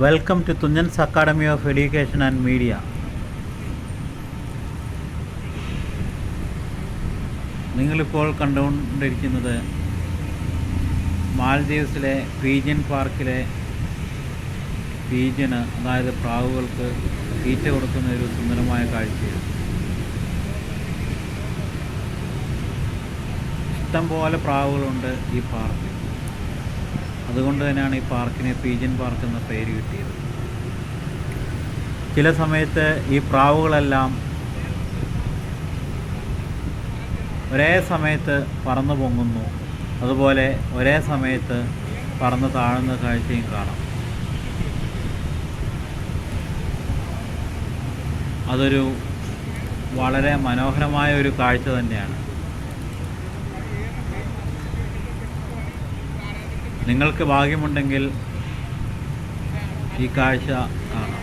Welcome to Thunchan's academy of education and media. നിങ്ങളിപ്പോൾ കണ്ടുകൊണ്ടിരിക്കുന്നത് മാൽദീവ്സിലെ pigeon പാർക്കിലെ പീജിയന്, അതായത് പ്രാവുകൾക്ക് തീറ്റ കൊടുക്കുന്ന ഒരു സുന്ദരമായ കാഴ്ചയാണ്. ഇഷ്ടംപോലെ പ്രാവുകളുണ്ട് ഈ പാർക്കിൽ. അതുകൊണ്ട് തന്നെയാണ് ഈ പാർക്കിന് പീജിയൻ പാർക്ക് എന്ന പേര് കിട്ടിയത്. ചില സമയത്ത് ഈ പ്രാവുകളെല്ലാം ഒരേ സമയത്ത് പറന്നു പൊങ്ങുന്നു, അതുപോലെ ഒരേ സമയത്ത് പറന്ന് താഴുന്ന കാഴ്ചയും കാണാം. അതൊരു വളരെ മനോഹരമായ ഒരു കാഴ്ച തന്നെയാണ്. നിങ്ങൾക്ക് ഭാഗ്യമുണ്ടെങ്കിൽ ഈ കാഴ്ച കാണാം.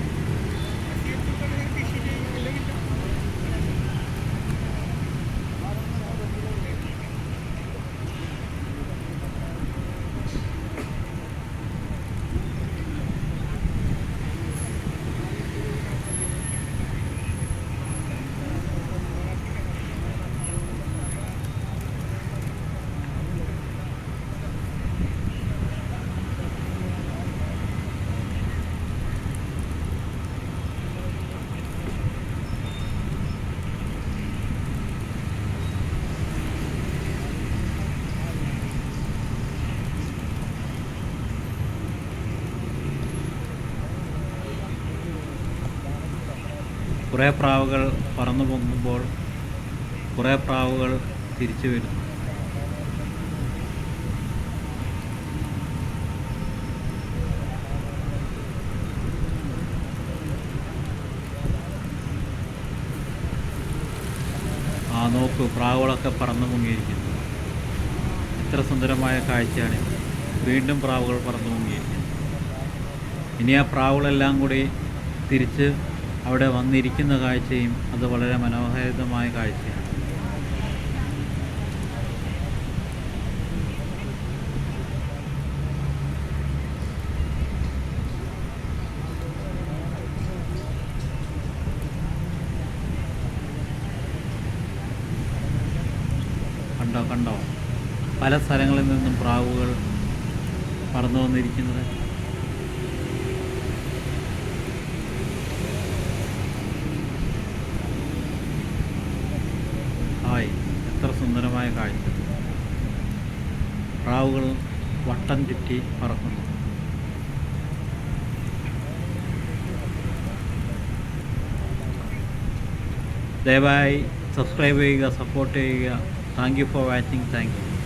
കുറേ പ്രാവുകൾ പറന്നു പൊങ്ങുമ്പോൾ കുറേ പ്രാവുകൾ തിരിച്ചു വരുന്നു. നോക്കൂ, പ്രാവുകളൊക്കെ പറന്നു പൊങ്ങിയിരിക്കുന്നു. എത്ര സുന്ദരമായ കാഴ്ചയാണിത്. വീണ്ടും പ്രാവുകൾ പറന്നു പൊങ്ങിയിരിക്കുന്നു. ഇനി ആ പ്രാവുകളെല്ലാം കൂടി തിരിച്ച് അവിടെ വന്നിരിക്കുന്ന കാഴ്ചയും അത് വളരെ മനോഹരമായ കാഴ്ചയാണ്. കണ്ടോ പല സ്ഥലങ്ങളിൽ നിന്നും പ്രാവുകൾ പറന്നു വന്നിരിക്കുന്നത്. എത്ര സുന്ദരമായ കാഴ്ച. പ്രാവുകൾ വട്ടം ചുറ്റി പറക്കുന്നു. ദയവായി സബ്സ്ക്രൈബ് ചെയ്യുക, സപ്പോർട്ട് ചെയ്യുക. Thank you for watching. Thank you.